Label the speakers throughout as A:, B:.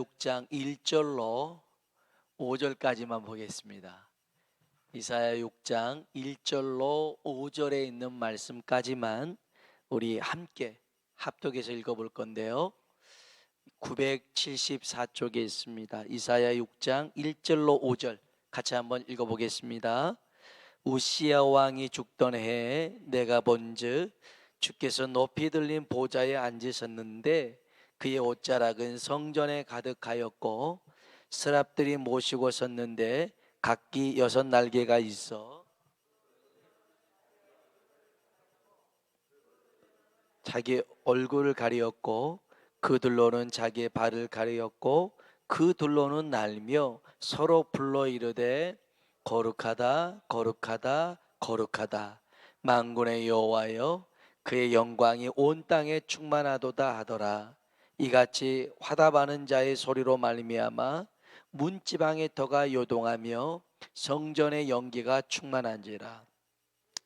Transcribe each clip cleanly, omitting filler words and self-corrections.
A: 6장 1절로 5절까지만 보겠습니다. 이사야 6장 1절로 5절에 있는 말씀까지만 우리 함께 합독해서 읽어볼 건데요. 974쪽에 있습니다. 이사야 6장 1절로 5절 같이 한번 읽어보겠습니다. 우시야 왕이 죽던 해에 내가 본즉 주께서 높이 들린 보좌에 앉으셨는데 그의 옷자락은 성전에 가득하였고 서랍들이 모시고 섰는데 각기 6날개가 있어 자기 얼굴을 가리었고 그들로는 자기의 발을 가리었고 그들로는 날며 서로 불러 이르되 거룩하다 거룩하다 거룩하다 만군의 여호와여 그의 영광이 온 땅에 충만하도다 하더라. 이같이 화답하는 자의 소리로 말미암아 문지방의 터가 요동하며 성전의 연기가 충만한지라.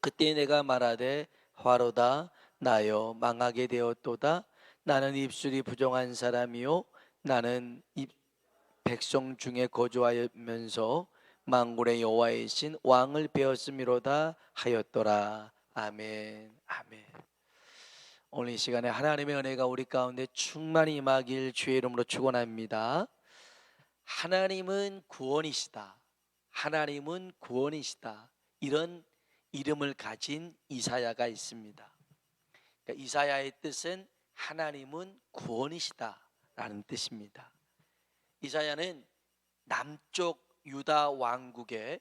A: 그때 내가 말하되 화로다 나여 망하게 되었도다. 나는 입술이 부정한 사람이요 나는 백성 중에 거주하면서 만군의 여호와이신 왕을 배웠음이로다 하였더라. 아멘. 아멘. 오늘 이 시간에 하나님의 은혜가 우리 가운데 충만히 임하길 주의 이름으로 축원합니다. 하나님은 구원이시다. 하나님은 구원이시다. 이런 이름을 가진 이사야가 있습니다. 그러니까 이사야의 뜻은 하나님은 구원이시다라는 뜻입니다. 이사야는 남쪽 유다 왕국에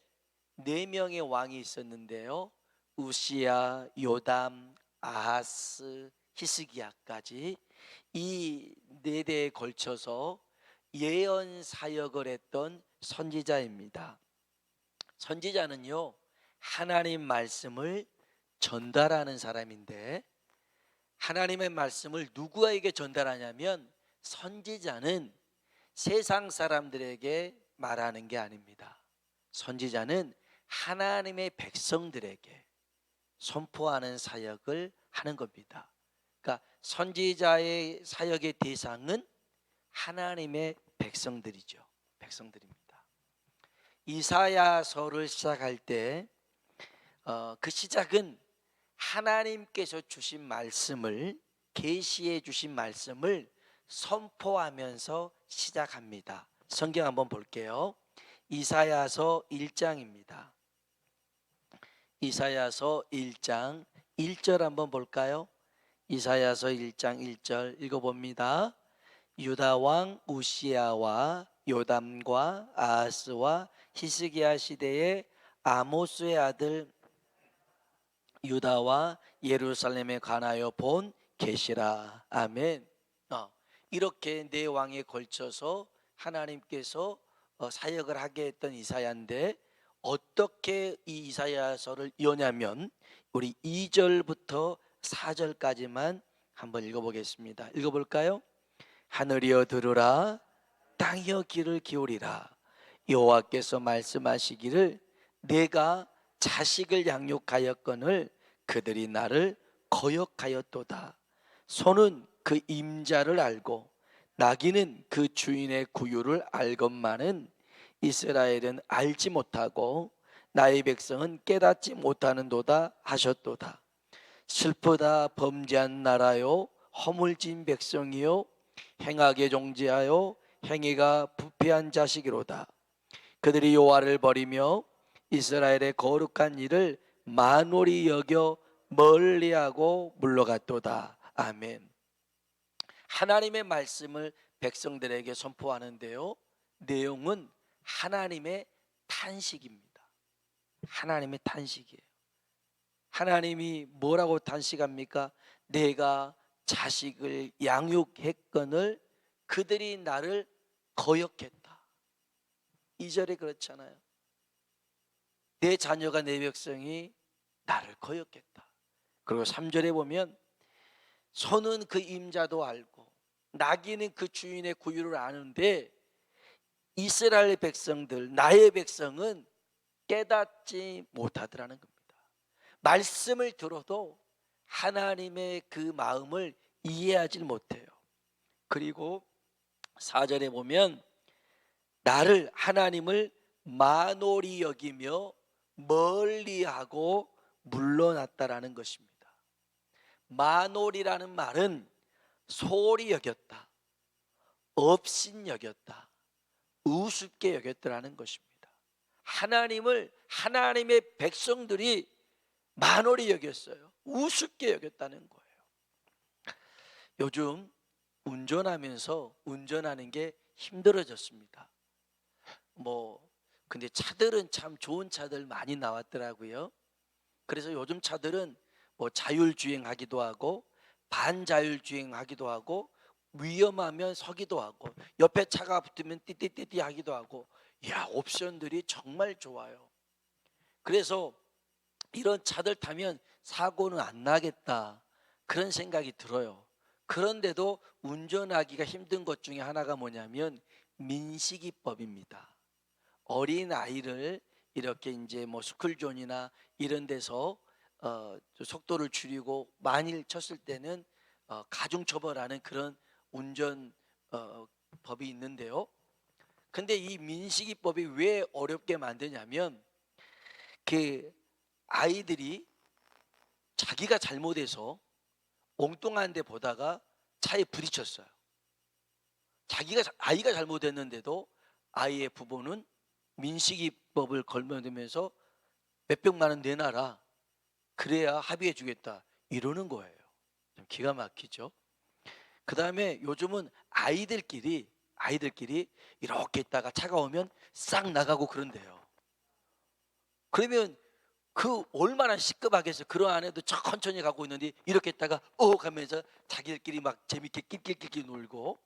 A: 4명의 왕이 있었는데요. 우시야, 요담, 아하스, 히스기야까지 이 4대에 걸쳐서 예언 사역을 했던 선지자입니다. 선지자는요, 하나님 말씀을 전달하는 사람인데 하나님의 말씀을 누구에게 전달하냐면 선지자는 세상 사람들에게 말하는 게 아닙니다. 선지자는 하나님의 백성들에게 선포하는 사역을 하는 겁니다. 그러니까 선지자의 사역의 대상은 하나님의 백성들이죠. 백성들입니다. 이사야서를 시작할 때 그 시작은 하나님께서 주신 말씀을 계시해 주신 말씀을 선포하면서 시작합니다. 성경 한번 볼게요. 이사야서 1장입니다. 이사야서 1장 1절 한번 볼까요? 이사야서 1장 1절 읽어봅니다. 유다 왕 우시야와 요담과 아하스와 히스기야 시대에 아모스의 아들 유다와 예루살렘에 관하여 본 계시라. 아멘. 이렇게 4왕에 걸쳐서 하나님께서 사역을 하게 했던 이사야인데 어떻게 이 이사야서를 여냐면 우리 2절부터 4절까지만 한번 읽어보겠습니다. 읽어볼까요? 하늘이여 들으라 땅이여 귀를 기울이라. 여호와께서 말씀하시기를 내가 자식을 양육하였거늘 그들이 나를 거역하였도다. 소는 그 임자를 알고 나귀는 그 주인의 구유를 알건만은 이스라엘은 알지 못하고 나의 백성은 깨닫지 못하는도다 하셨도다. 슬프다 범죄한 나라요 허물진 백성이요 행하게 정죄하여 행위가 부패한 자식이로다. 그들이 여호와를 버리며 이스라엘의 거룩한 일을 만홀히 여겨 멀리하고 물러갔도다. 아멘. 하나님의 말씀을 백성들에게 선포하는데요, 내용은 하나님의 탄식입니다. 하나님의 탄식이에요. 하나님이 뭐라고 탄식합니까? 내가 자식을 양육했거늘 그들이 나를 거역했다. 2절에 그렇잖아요. 내 자녀가 내 백성이 나를 거역했다. 그리고 3절에 보면 소는 그 임자도 알고 나귀는 그 주인의 구유를 아는데 이스라엘 백성들, 나의 백성은 깨닫지 못하더라는 겁니다. 말씀을 들어도 하나님의 그 마음을 이해하지 못해요. 그리고 4절에 보면 나를 하나님을 만홀히 여기며 멀리하고 물러났다라는 것입니다. 만홀이라는 말은 소홀히 여겼다, 업신 여겼다, 우습게 여겼다라는 것입니다. 하나님을, 하나님의 백성들이 만홀히 여겼어요. 우습게 여겼다는 거예요. 요즘 운전하면서 운전하는 게 힘들어졌습니다. 근데 차들은 참 좋은 차들 많이 나왔더라고요. 그래서 요즘 차들은 자율주행하기도 하고 반자율주행하기도 하고 위험하면 서기도 하고 옆에 차가 붙으면 띠띠띠띠 하기도 하고, 야, 옵션들이 정말 좋아요. 그래서 이런 차들 타면 사고는 안 나겠다, 그런 생각이 들어요. 그런데도 운전하기가 힘든 것 중에 하나가 뭐냐면 민식이법입니다. 어린 아이를 이렇게 이제 스쿨존이나 이런 데서 속도를 줄이고 만일 쳤을 때는 가중처벌하는 그런 운전 법이 있는데요. 근데 이 민식이법이 왜 어렵게 만드냐면 그 아이들이 자기가 잘못해서 엉뚱한 데 보다가 차에 부딪혔어요. 아이가 잘못했는데도 아이의 부모는 민식이법을 걸면되면서 몇백만 원 내놔라, 그래야 합의해 주겠다, 이러는 거예요. 좀 기가 막히죠. 그 다음에 요즘은 아이들끼리 이렇게 있다가 차가 오면 싹 나가고 그런대요. 그러면 그 얼마나 시급하겠어. 그런 안에도 천천히 가고 있는데 이렇게 있다가 가면서 자기들끼리 막 재밌게 낄낄낄낄 놀고.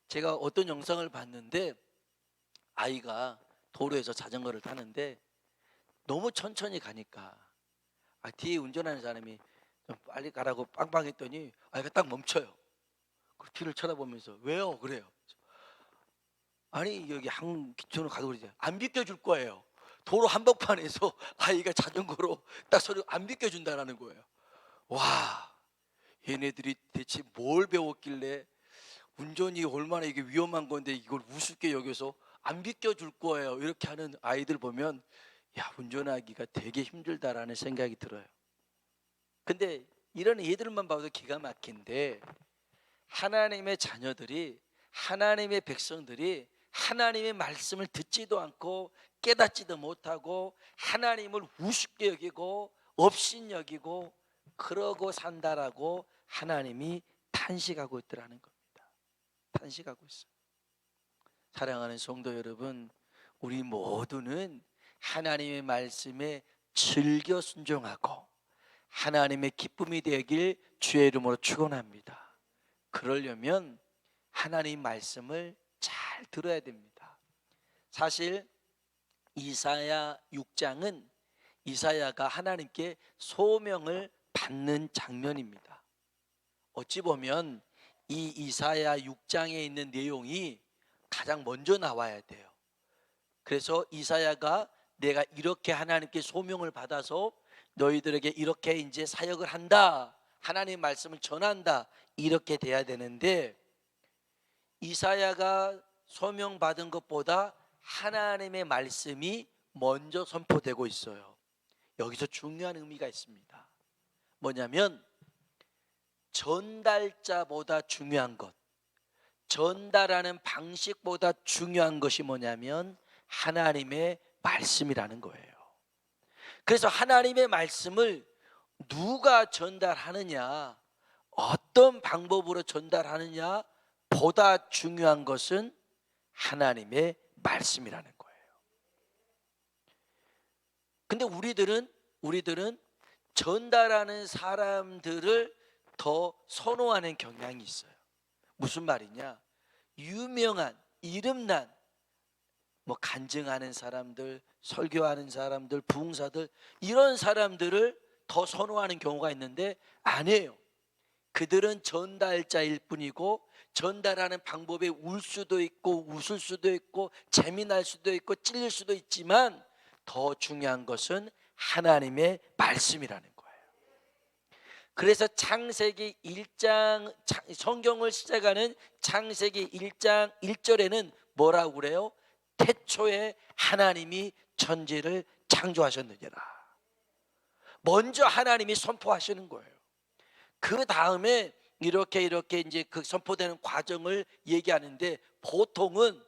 A: 제가 어떤 영상을 봤는데 아이가 도로에서 자전거를 타는데 너무 천천히 가니까 뒤에 운전하는 사람이 좀 빨리 가라고 빵빵 했더니 아이가 딱 멈춰요. 뒤를 쳐다보면서 왜요? 그래요. 아니 여기 저는 가도 그러지 안 비켜줄 거예요. 도로 한복판에서 아이가 자전거로 딱 서로 안 비켜준다라는 거예요. 와, 얘네들이 대체 뭘 배웠길래 운전이 얼마나 이게 위험한 건데 이걸 우습게 여겨서 안 비켜줄 거예요, 이렇게 하는 아이들 보면 야, 운전하기가 되게 힘들다라는 생각이 들어요. 근데 이런 애들만 봐도 기가 막힌데 하나님의 자녀들이, 하나님의 백성들이 하나님의 말씀을 듣지도 않고 깨닫지도 못하고 하나님을 우습게 여기고 업신 여기고 그러고 산다라고 하나님이 탄식하고 있더라는 겁니다. 탄식하고 있어요. 사랑하는 성도 여러분, 우리 모두는 하나님의 말씀에 즐겨 순종하고 하나님의 기쁨이 되길 주의 이름으로 축원합니다. 그러려면 하나님 말씀을 잘 들어야 됩니다. 사실 이사야 6장은 이사야가 하나님께 소명을 받는 장면입니다. 어찌 보면 이 이사야 6장에 있는 내용이 가장 먼저 나와야 돼요. 그래서 이사야가 내가 이렇게 하나님께 소명을 받아서 너희들에게 이렇게 이제 사역을 한다, 하나님 말씀을 전한다, 이렇게 돼야 되는데 이사야가 소명받은 것보다 하나님의 말씀이 먼저 선포되고 있어요. 여기서 중요한 의미가 있습니다. 뭐냐면 전달자보다 중요한 것, 전달하는 방식보다 중요한 것이 뭐냐면 하나님의 말씀이라는 거예요. 그래서 하나님의 말씀을 누가 전달하느냐, 어떤 방법으로 전달하느냐 보다 중요한 것은 하나님의 말씀이라는 거예요. 근데 우리들은 전달하는 사람들을 더 선호하는 경향이 있어요. 무슨 말이냐? 유명한, 이름난 간증하는 사람들, 설교하는 사람들, 부흥사들, 이런 사람들을 더 선호하는 경우가 있는데 아니에요. 그들은 전달자일 뿐이고 전달하는 방법에 울 수도 있고 웃을 수도 있고 재미날 수도 있고 찔릴 수도 있지만 더 중요한 것은 하나님의 말씀이라는 거예요. 그래서 창세기 1장 성경을 시작하는 창세기 1장 1절에는 뭐라고 그래요? 태초에 하나님이 천지를 창조하셨느니라. 먼저 하나님이 선포하시는 거예요. 그 다음에 이렇게 이제 그 선포되는 과정을 얘기하는데, 보통은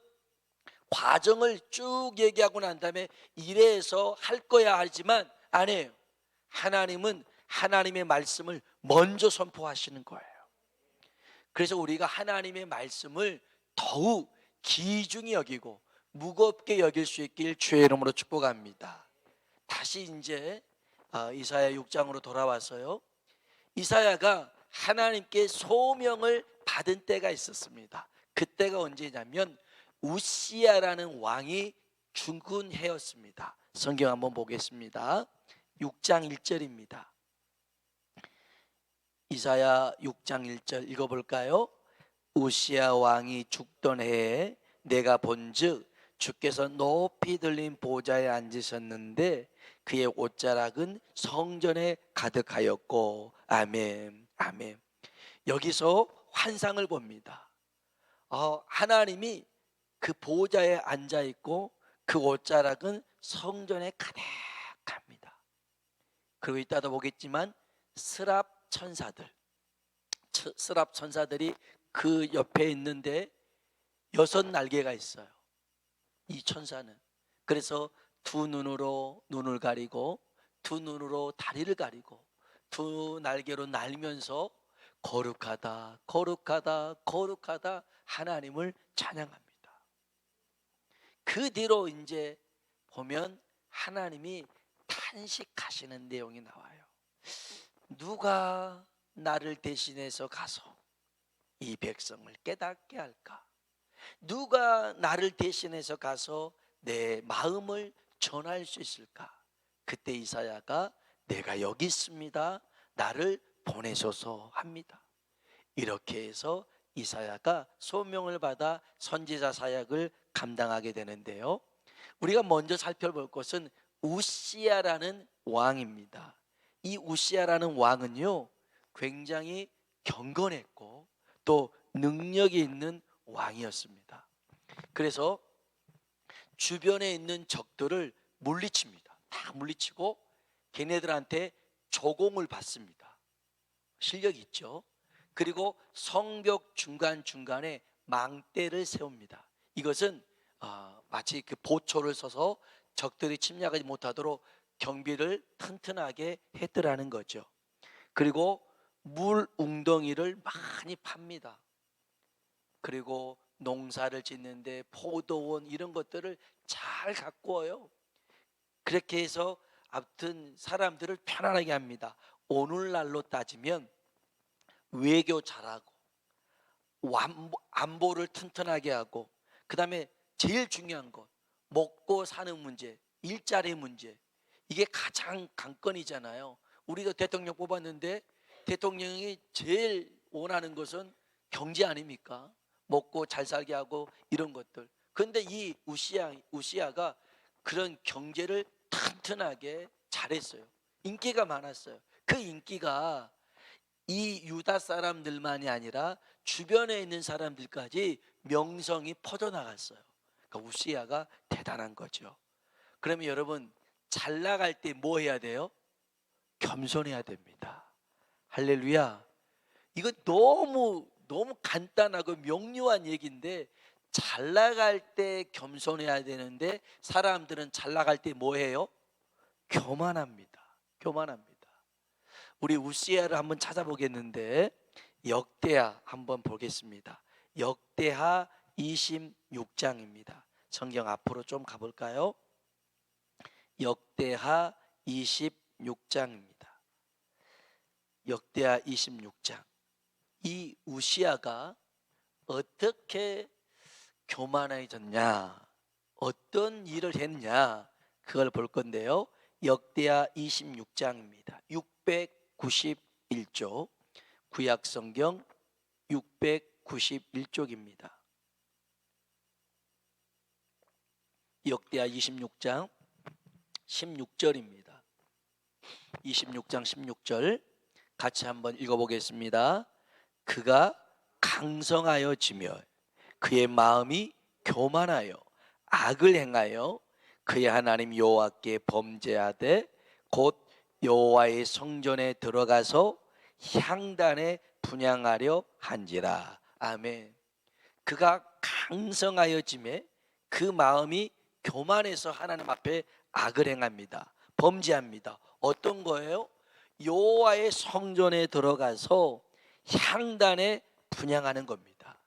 A: 과정을 쭉 얘기하고 난 다음에 이래서 할 거야 하지만 안 해요. 하나님은 하나님의 말씀을 먼저 선포하시는 거예요. 그래서 우리가 하나님의 말씀을 더욱 귀중히 여기고 무겁게 여길 수 있길 주의 이름으로 축복합니다. 다시 이제 이사야 6장으로 돌아와서요, 이사야가 하나님께 소명을 받은 때가 있었습니다. 그때가 언제냐면 우시야라는 왕이 죽은 해였습니다. 성경 한번 보겠습니다. 6장 1절입니다. 이사야 6장 1절 읽어볼까요? 우시야 왕이 죽던 해에 내가 본즉 주께서 높이 들린 보좌에 앉으셨는데 그의 옷자락은 성전에 가득하였고. 아멘, 아멘. 여기서 환상을 봅니다. 하나님이 그 보좌에 앉아 있고 그 옷자락은 성전에 가득합니다. 그리고 이따도 보겠지만 스랍 천사들이 그 옆에 있는데 6날개가 있어요, 이 천사는. 그래서 두 눈으로 눈을 가리고 두 눈으로 다리를 가리고 두 날개로 날면서 거룩하다 거룩하다 거룩하다 하나님을 찬양합니다. 그 뒤로 이제 보면 하나님이 탄식하시는 내용이 나와요. 누가 나를 대신해서 가서 이 백성을 깨닫게 할까? 누가 나를 대신해서 가서 내 마음을 전할 수 있을까? 그때 이사야가 내가 여기 있습니다, 나를 보내소서 합니다. 이렇게 해서 이사야가 소명을 받아 선지자 사역을 감당하게 되는데요, 우리가 먼저 살펴볼 것은 우시야라는 왕입니다. 이 우시야라는 왕은요, 굉장히 경건했고 또 능력이 있는 왕이었습니다. 그래서 주변에 있는 적들을 물리칩니다. 다 물리치고 걔네들한테 조공을 받습니다. 실력이 있죠. 그리고 성벽 중간중간에 망대를 세웁니다. 이것은 마치 그 보초를 서서 적들이 침략하지 못하도록 경비를 튼튼하게 했더라는 거죠. 그리고 물 웅덩이를 많이 팝니다. 그리고 농사를 짓는데 포도원 이런 것들을 잘 갖고 와요. 그렇게 해서 아무튼 사람들을 편안하게 합니다. 오늘날로 따지면 외교 잘하고 안보를 튼튼하게 하고, 그 다음에 제일 중요한 것, 먹고 사는 문제, 일자리 문제, 이게 가장 관건이잖아요. 우리가 대통령 뽑았는데 대통령이 제일 원하는 것은 경제 아닙니까? 먹고 잘 살게 하고 이런 것들. 그런데 이 우시야가 그런 경제를 튼튼하게 잘했어요. 인기가 많았어요. 그 인기가 이 유다 사람들만이 아니라 주변에 있는 사람들까지 명성이 퍼져나갔어요. 그러니까 우시야가 대단한 거죠. 그러면 여러분, 잘 나갈 때 뭐 해야 돼요? 겸손해야 됩니다. 할렐루야. 이거 너무 간단하고 명료한 얘기인데, 잘 나갈 때 겸손해야 되는데 사람들은 잘 나갈 때 뭐 해요? 교만합니다. 교만합니다. 우리 우시야를 한번 찾아보겠는데 역대하 한번 보겠습니다. 역대하 26장입니다. 성경 앞으로 좀 가볼까요? 역대하 26장입니다. 역대하 26장. 이 우시야가 어떻게 교만해졌냐, 어떤 일을 했냐, 그걸 볼 건데요. 역대하 26장입니다. 691쪽, 구약성경 691쪽입니다. 역대하 26장 16절입니다. 26장 16절. 같이 한번 읽어보겠습니다. 그가 강성하여지며 그의 마음이 교만하여 악을 행하여 그의 하나님 여호와께 범죄하되 곧 여호와의 성전에 들어가서 향단에 분향하려 한지라. 아멘. 그가 강성하여짐에 그 마음이 교만해서 하나님 앞에 악을 행합니다. 범죄합니다. 어떤 거예요? 여호와의 성전에 들어가서 향단에 분향하는 겁니다.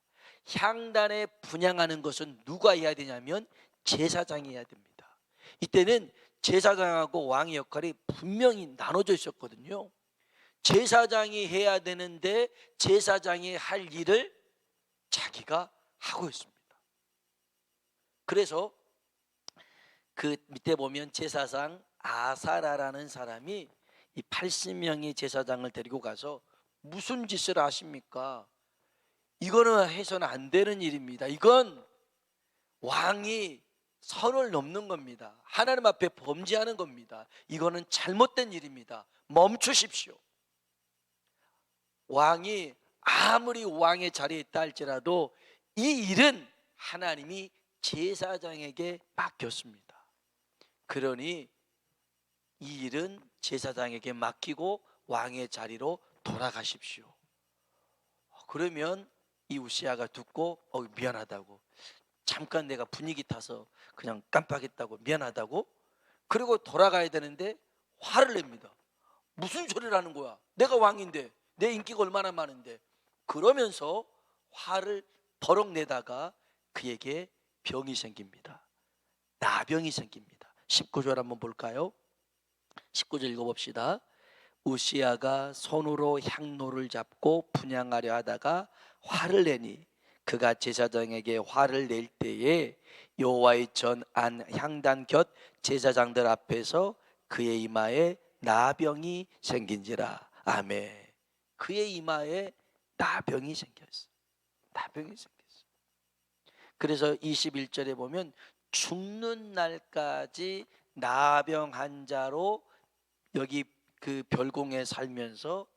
A: 향단에 분향하는 것은 누가 해야 되냐면 제사장이 해야 됩니다. 이때는 제사장하고 왕의 역할이 분명히 나눠져 있었거든요. 제사장이 해야 되는데 제사장이 할 일을 자기가 하고 있습니다. 그래서 그 밑에 보면 제사장 아사라라는 사람이 이 80명의 제사장을 데리고 가서 무슨 짓을 하십니까? 이거는 해서는 안 되는 일입니다. 이건 왕이 선을 넘는 겁니다. 하나님 앞에 범죄하는 겁니다. 이거는 잘못된 일입니다. 멈추십시오. 왕이 아무리 왕의 자리에 있다 할지라도 이 일은 하나님이 제사장에게 맡겼습니다. 그러니 이 일은 제사장에게 맡기고 왕의 자리로 돌아가십시오. 그러면 이 우시아가 듣고 미안하다고, 잠깐 내가 분위기 타서 그냥 깜빡했다고, 미안하다고, 그리고 돌아가야 되는데 화를 냅니다. 무슨 소리를 하는 거야? 내가 왕인데, 내 인기가 얼마나 많은데. 그러면서 화를 버럭 내다가 그에게 병이 생깁니다. 나병이 생깁니다. 19절 한번 볼까요? 19절 읽어봅시다. 우시아가 손으로 향로를 잡고 분향하려 하다가 화를 내니 그가 제사장에게 화를 낼 때에 여호와의 전 안 향단 곁 제사장들 앞에서 그의 이마에 나병이 생긴지라. 아멘. 그의 이마에 나병이 생겼어. 나병이 생겼어. 그래서 21절에 보면 죽는 날까지 나병 환자로 여기 그 별궁에 살면서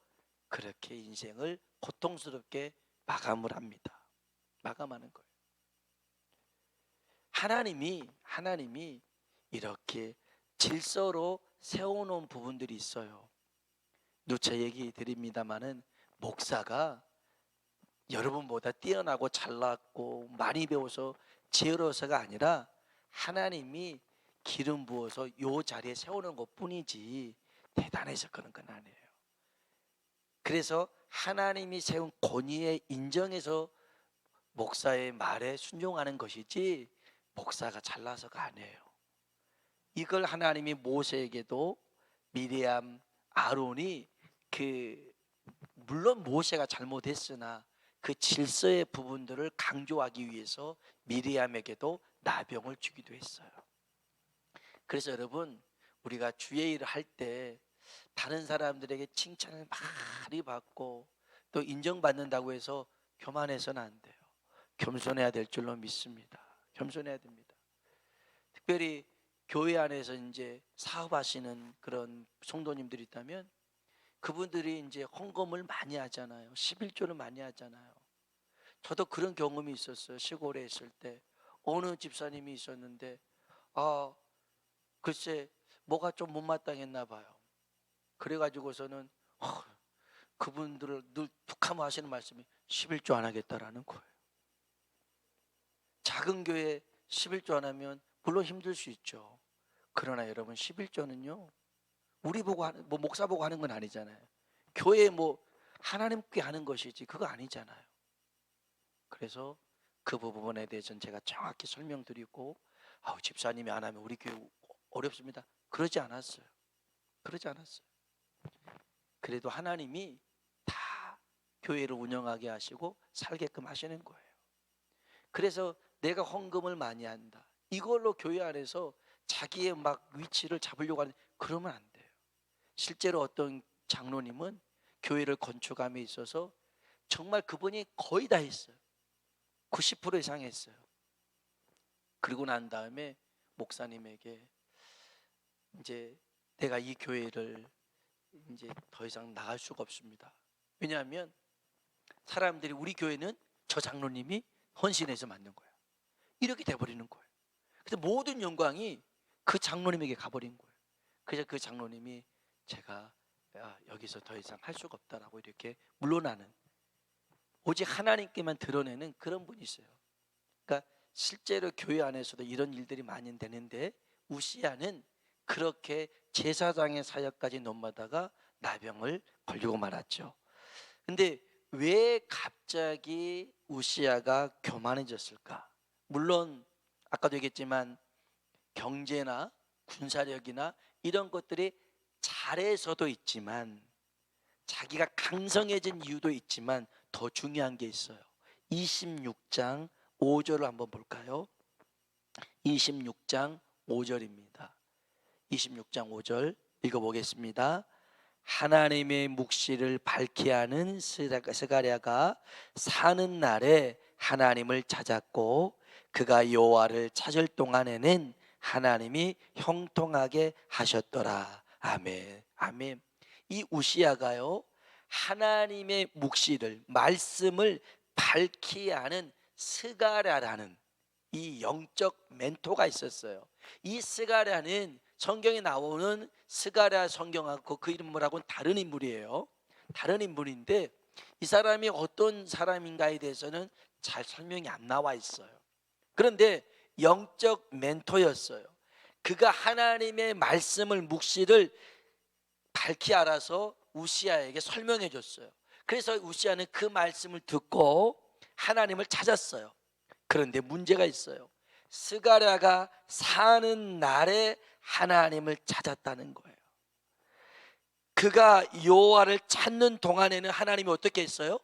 A: 그렇게 인생을 고통스럽게 마감을 합니다. 마감하는 거예요. 하나님이 이렇게 질서로 세워놓은 부분들이 있어요. 누차 얘기 드립니다마는 목사가 여러분보다 뛰어나고 잘났고 많이 배워서 지혜로워서가 아니라 하나님이 기름 부어서 요 자리에 세우는 것 뿐이지 대단해서 그런 건 아니에요. 그래서 하나님이 세운 권위에 인정해서 목사의 말에 순종하는 것이지 목사가 잘나서가 아니에요. 이걸 하나님이 모세에게도 미리암, 아론이 물론 모세가 잘못했으나 그 질서의 부분들을 강조하기 위해서 미리암에게도 나병을 주기도 했어요. 그래서 여러분, 우리가 주의 일을 할 때 다른 사람들에게 칭찬을 많이 받고 또 인정받는다고 해서 교만해서는 안 돼요. 겸손해야 될 줄로 믿습니다. 겸손해야 됩니다. 특별히 교회 안에서 이제 사업하시는 그런 성도님들이 있다면 그분들이 이제 헌금을 많이 하잖아요. 11조를 많이 하잖아요. 저도 그런 경험이 있었어요. 시골에 있을 때 어느 집사님이 있었는데 글쎄 뭐가 좀 못마땅했나 봐요. 그래가지고서는 그분들을 늘 툭하면 하시는 말씀이 11조 안 하겠다라는 거예요. 작은 교회 11조 안 하면 물론 힘들 수 있죠. 그러나 여러분 11조는요 우리 보고 하는, 목사 보고 하는 건 아니잖아요. 교회 하나님께 하는 것이지 그거 아니잖아요. 그래서 그 부분에 대해서는 제가 정확히 설명드리고 집사님이 안 하면 우리 교회 어렵습니다. 그러지 않았어요. 그래도 하나님이 다 교회를 운영하게 하시고 살게끔 하시는 거예요. 그래서 내가 헌금을 많이 한다, 이걸로 교회 안에서 자기의 위치를 잡으려고 하는, 그러면 안 돼요. 실제로 어떤 장로님은 교회를 건축함에 있어서 정말 그분이 거의 다 했어요. 90% 이상 했어요. 그리고 난 다음에 목사님에게 이제 내가 이 교회를 이제 더 이상 나갈 수가 없습니다. 왜냐하면 사람들이 우리 교회는 저 장로님이 헌신해서 만든 거예요. 이렇게 돼버리는 거예요. 그래서 모든 영광이 그 장로님에게 가버린 거예요. 그래서 그 장로님이 제가 여기서 더 이상 할 수가 없다라고 이렇게 물러나는, 오직 하나님께만 드러내는 그런 분이 있어요. 그러니까 실제로 교회 안에서도 이런 일들이 많이 되는데 우시야는 그렇게 제사장의 사역까지 넘어다가 나병을 걸리고 말았죠. 근데 왜 갑자기 우시야가 교만해졌을까? 물론 아까도 얘기했지만 경제나 군사력이나 이런 것들이 잘해서도 있지만, 자기가 강성해진 이유도 있지만 더 중요한 게 있어요. 26장 5절을 한번 볼까요? 26장 5절입니다. 26장 5절 읽어보겠습니다. 하나님의 묵시를 밝히 하는 스가랴가 사는 날에 하나님을 찾았고 그가 여호와를 찾을 동안에는 하나님이 형통하게 하셨더라. 아멘. 아멘. 이 우시야가요, 하나님의 묵시를, 말씀을 밝히 하는 스가랴라는 이 영적 멘토가 있었어요. 이 스가랴는 성경에 나오는 스가랴 성경하고 그 이름 뭐라고는 다른 인물이에요. 다른 인물인데 이 사람이 어떤 사람인가에 대해서는 잘 설명이 안 나와 있어요. 그런데 영적 멘토였어요. 그가 하나님의 말씀을, 묵시를 밝히 알아서 우시야에게 설명해 줬어요. 그래서 우시야는 그 말씀을 듣고 하나님을 찾았어요. 그런데 문제가 있어요. 스가랴가 사는 날에 하나님을 찾았다는 거예요. 그가 여호와를 찾는 동안에는 하나님이 어떻게 했어요?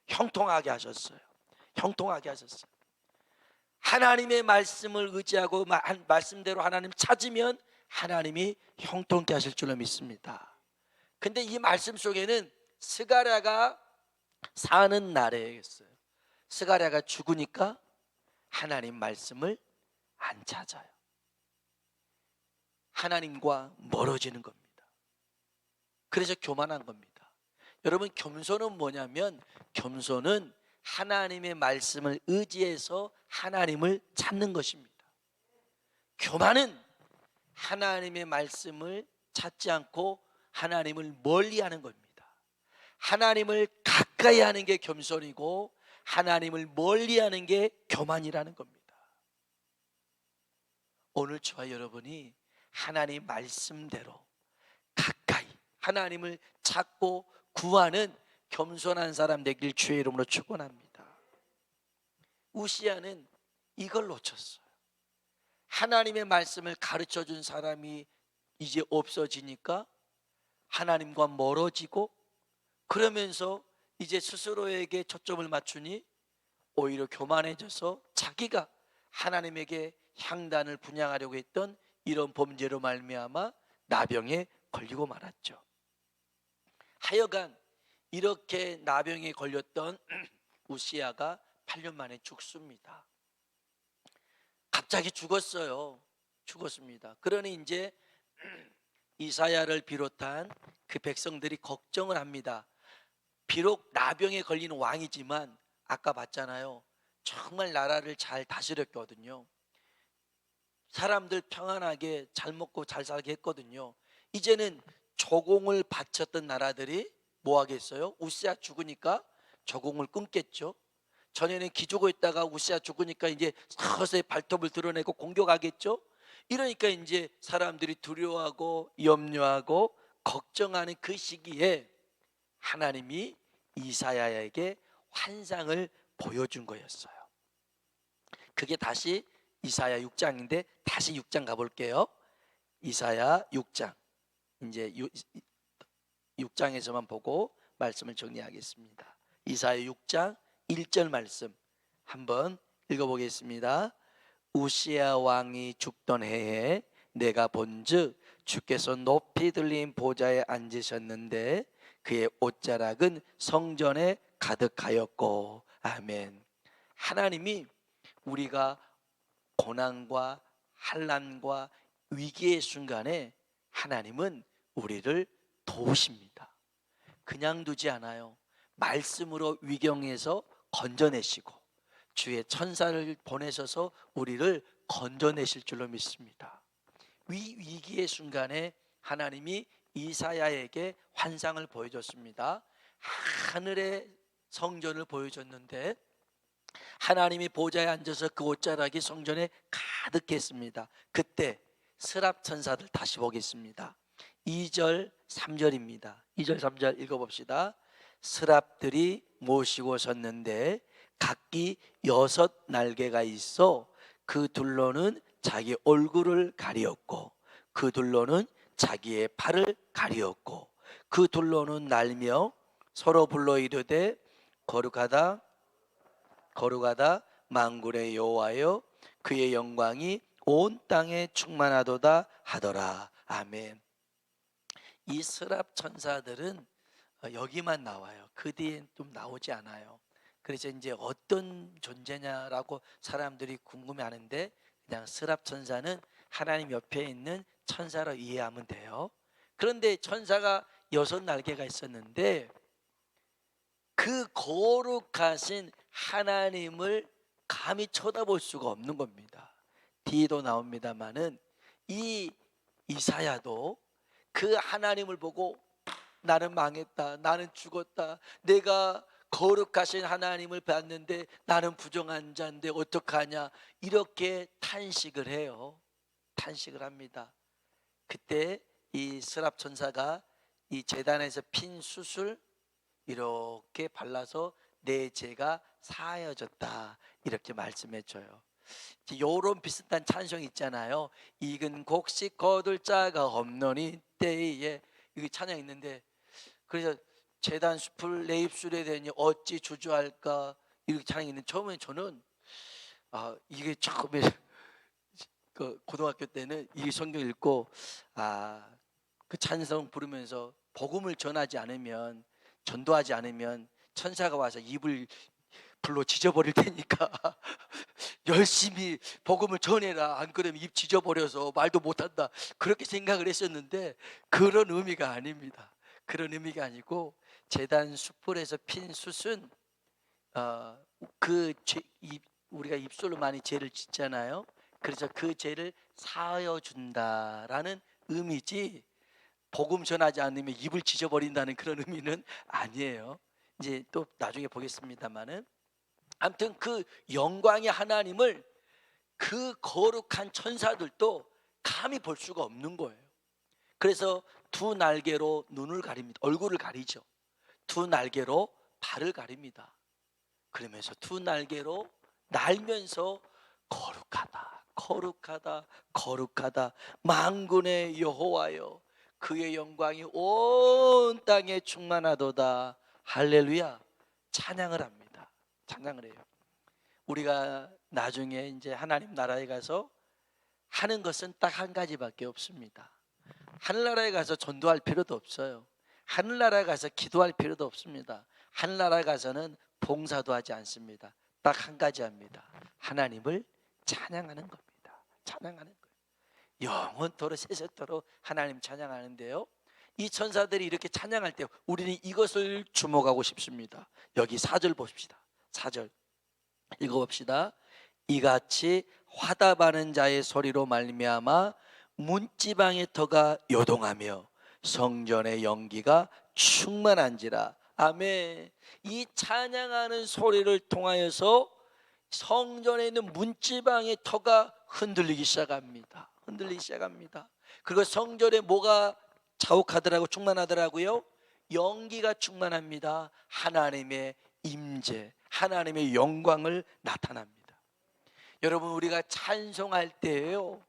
A: 형통하게 하셨어요. 형통하게 하셨어요. 하나님의 말씀을 의지하고 말씀대로 하나님 찾으면 하나님이 형통케 하실 줄로 믿습니다. 근데 이 말씀 속에는 스가랴가 사는 날에 했어요. 스가랴가 죽으니까 하나님 말씀을 안 찾아요. 하나님과 멀어지는 겁니다. 그래서 교만한 겁니다. 여러분, 겸손은 뭐냐면, 겸손은 하나님의 말씀을 의지해서 하나님을 찾는 것입니다. 교만은 하나님의 말씀을 찾지 않고 하나님을 멀리하는 겁니다. 하나님을 가까이 하는 게 겸손이고 하나님을 멀리하는 게 교만이라는 겁니다. 오늘 저와 여러분이 하나님 말씀대로 가까이 하나님을 찾고 구하는 겸손한 사람 되길 주의 이름으로 축원합니다. 우시야는 이걸 놓쳤어요. 하나님의 말씀을 가르쳐 준 사람이 이제 없어지니까 하나님과 멀어지고, 그러면서 이제 스스로에게 초점을 맞추니 오히려 교만해져서 자기가 하나님에게 향단을 분향하려고 했던 이런 범죄로 말미암아 나병에 걸리고 말았죠. 하여간 이렇게 나병에 걸렸던 우시야가 8년 만에 죽습니다. 갑자기 죽었어요. 죽었습니다. 그러니 이제 이사야를 비롯한 그 백성들이 걱정을 합니다. 비록 나병에 걸린 왕이지만 아까 봤잖아요. 정말 나라를 잘 다스렸거든요. 사람들 평안하게 잘 먹고 잘 살게 했거든요. 이제는 조공을 바쳤던 나라들이 뭐 하겠어요? 우시야 죽으니까 조공을 끊겠죠. 전에는 기죽어 있다가 우시야 죽으니까 이제 서서히 발톱을 드러내고 공격하겠죠. 이러니까 이제 사람들이 두려워하고 염려하고 걱정하는 그 시기에 하나님이 이사야에게 환상을 보여준 거였어요. 그게 다시 이사야 6장인데 다시 6장 가볼게요. 이사야 6장, 이제 6장에서만 보고 말씀을 정리하겠습니다. 이사야 6장 1절 말씀 한번 읽어보겠습니다. 우시야 왕이 죽던 해에 내가 본즉 주께서 높이 들린 보좌에 앉으셨는데 그의 옷자락은 성전에 가득하였고. 아멘. 하나님이 우리가 고난과 환난과 위기의 순간에 하나님은 우리를 도우십니다. 그냥 두지 않아요. 말씀으로 위경에서 건져내시고 주의 천사를 보내셔서 우리를 건져내실 줄로 믿습니다. 위기의 순간에 하나님이 이사야에게 환상을 보여줬습니다. 하늘의 성전을 보여줬는데 하나님이 보좌에 앉아서 그 옷자락이 성전에 가득했습니다. 그때 스랍 천사들 다시 보겠습니다. 2절 3절입니다. 2절 3절 읽어봅시다. 스랍들이 모시고 섰는데 각기 6날개가 있어 그 둘로는 자기 얼굴을 가리었고 그 둘로는 자기의 팔을 가리었고 그 둘로는 날며 서로 불러 이르되 거룩하다 거룩하다 만군의 여호와여 그의 영광이 온 땅에 충만하도다 하더라. 아멘. 이 스랍 천사들은 여기만 나와요. 그 뒤엔 좀 나오지 않아요. 그래서 이제 어떤 존재냐라고 사람들이 궁금해하는데 그냥 스랍 천사는 하나님 옆에 있는 천사로 이해하면 돼요. 그런데 천사가 6날개가 있었는데 그 거룩하신 하나님을 감히 쳐다볼 수가 없는 겁니다. 뒤에도 나옵니다마는 이 이사야도 그 하나님을 보고 나는 망했다, 나는 죽었다, 내가 거룩하신 하나님을 봤는데 나는 부정한 자인데 어떡하냐, 이렇게 탄식을 해요. 탄식을 합니다. 그때 이 스랍 천사가 이 제단에서 핀 숯을 이렇게 발라서 내 죄가 사하여졌다 이렇게 말씀해 줘요. 요런 비슷한 찬송이 있잖아요. 익은 곡식 거둘 자가 없노니 때에, 이게 찬양 있는데, 그래서 제단 숲을 내 입술에 대니 어찌 주저할까 이렇게 찬양이 있는데, 처음에 저는 이게 처음에 그 고등학교 때는 이 성경 읽고 그 찬송 부르면서 복음을 전하지 않으면, 전도하지 않으면 천사가 와서 입을 불로 지져버릴 테니까 열심히 복음을 전해라, 안 그러면 입 지져버려서 말도 못한다, 그렇게 생각을 했었는데 그런 의미가 아닙니다. 그런 의미가 아니고 제단 숯불에서 핀 숯은 우리가 입술로 많이 죄를 짓잖아요. 그래서 그 죄를 사하여 준다라는 의미지, 복음 전하지 않으면 입을 지져버린다는 그런 의미는 아니에요. 이제 또 나중에 보겠습니다만은, 아무튼 그 영광의 하나님을 그 거룩한 천사들도 감히 볼 수가 없는 거예요. 그래서 2날개로 눈을 가립니다. 얼굴을 가리죠. 2날개로 발을 가립니다. 그러면서 2날개로 날면서 거룩하다, 거룩하다, 거룩하다 만군의 여호와여 그의 영광이 온 땅에 충만하도다. 할렐루야. 찬양을 합니다. 찬양을 해요. 우리가 나중에 이제 하나님 나라에 가서 하는 것은 딱 한 가지밖에 없습니다. 하늘나라에 가서 전도할 필요도 없어요. 하늘나라에 가서 기도할 필요도 없습니다. 하늘나라에 가서는 봉사도 하지 않습니다. 딱 한 가지 합니다. 하나님을 찬양하는 겁니다. 찬양하는 거예요. 영원토록 세세토록 하나님 찬양하는데요, 이 천사들이 이렇게 찬양할 때 우리는 이것을 주목하고 싶습니다. 여기 4절 보십시다. 4절 읽어봅시다. 이같이 화답하는 자의 소리로 말미암아 문지방의 터가 요동하며 성전의 연기가 충만한지라. 아멘. 이 찬양하는 소리를 통하여서 성전에 있는 문지방의 터가 흔들리기 시작합니다. 흔들리기 시작합니다. 그리고 성전에 뭐가 자욱하더라고, 충만하더라고요? 연기가 충만합니다. 하나님의 임재, 하나님의 영광을 나타납니다. 여러분, 우리가 찬송할 때에요,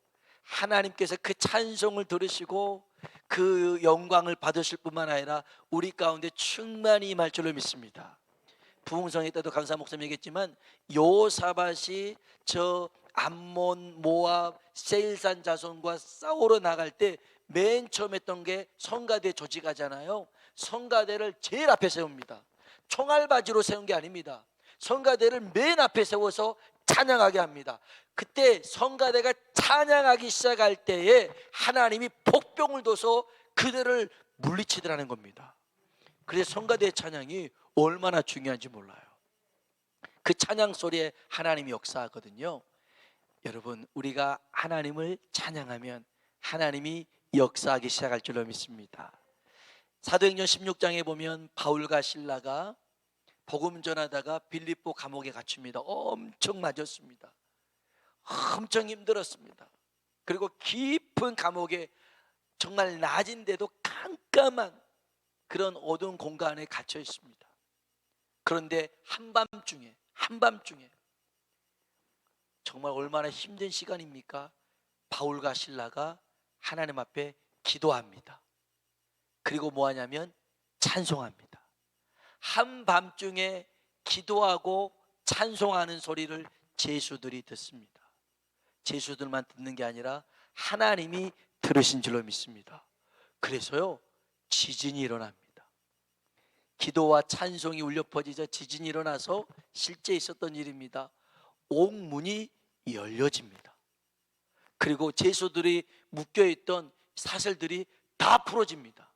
A: 하나님께서 그 찬송을 들으시고 그 영광을 받으실 뿐만 아니라 우리 가운데 충만히 임할 줄로 믿습니다. 부흥성회 때도 강사 목사님 얘기했지만, 요사밧이 저 암몬, 모압, 세일산 자손과 싸우러 나갈 때 맨 처음 했던 게 성가대 조직하잖아요. 성가대를 제일 앞에 세웁니다. 총알바지로 세운 게 아닙니다. 성가대를 맨 앞에 세워서 찬양하게 합니다. 그때 성가대가 찬양하기 시작할 때에 하나님이 복병을 둬서 그들을 물리치더라는 겁니다. 그래서 성가대 찬양이 얼마나 중요한지 몰라요. 그 찬양 소리에 하나님이 역사하거든요. 여러분, 우리가 하나님을 찬양하면 하나님이 역사하기 시작할 줄로 믿습니다. 사도행전 16장에 보면 바울과 실라가 복음 전하다가 빌립보 감옥에 갇힙니다. 엄청 맞았습니다. 엄청 힘들었습니다. 그리고 깊은 감옥에 정말 낮인데도 깜깜한 그런 어두운 공간에 갇혀 있습니다. 그런데 한밤중에 정말 얼마나 힘든 시간입니까? 바울과 실라가 하나님 앞에 기도합니다. 그리고 뭐 하냐면 찬송합니다. 한밤중에 기도하고 찬송하는 소리를 제수들이 듣습니다. 제수들만 듣는 게 아니라 하나님이 들으신 줄로 믿습니다. 그래서요, 지진이 일어납니다. 기도와 찬송이 울려 퍼지자 지진이 일어나서 실제 있었던 일입니다. 옥문이 열려집니다. 그리고 제수들이 묶여있던 사슬들이 다 풀어집니다.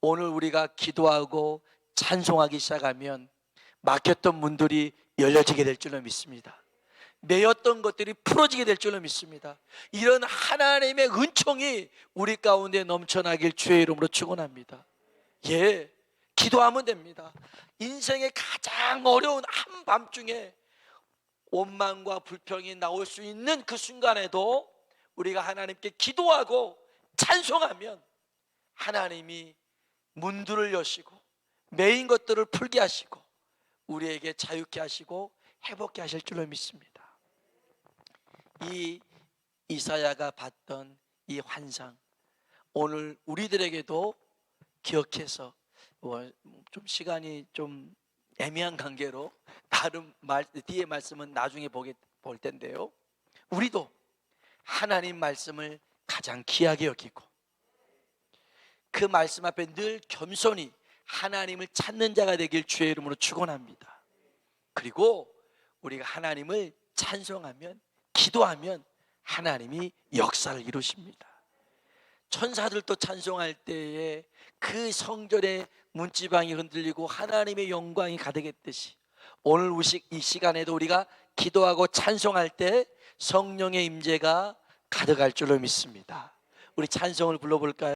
A: 오늘 우리가 기도하고 찬송하기 시작하면 막혔던 문들이 열려지게 될 줄로 믿습니다. 매였던 것들이 풀어지게 될 줄로 믿습니다. 이런 하나님의 은총이 우리 가운데 넘쳐나길 주의 이름으로 축원합니다. 예, 기도하면 됩니다. 인생의 가장 어려운 한밤중에 원망과 불평이 나올 수 있는 그 순간에도 우리가 하나님께 기도하고 찬송하면 하나님이 문들을 여시고 매인 것들을 풀게 하시고 우리에게 자유케 하시고 회복케 하실 줄로 믿습니다. 이 이사야가 봤던 이 환상, 오늘 우리들에게도 기억해서 좀 시간이 좀 애매한 관계로 다른 뒤에 말씀은 나중에 볼 텐데요, 우리도 하나님 말씀을 가장 귀하게 여기고 그 말씀 앞에 늘 겸손히 하나님을 찾는 자가 되길 주의 이름으로 축원합니다. 그리고 우리가 하나님을 찬송하면, 기도하면 하나님이 역사를 이루십니다. 천사들도 찬송할 때에 그 성전의 문지방이 흔들리고 하나님의 영광이 가득했듯이 오늘 이 시간에도 우리가 기도하고 찬송할 때 성령의 임재가 가득할 줄로 믿습니다. 우리 찬송을 불러볼까요?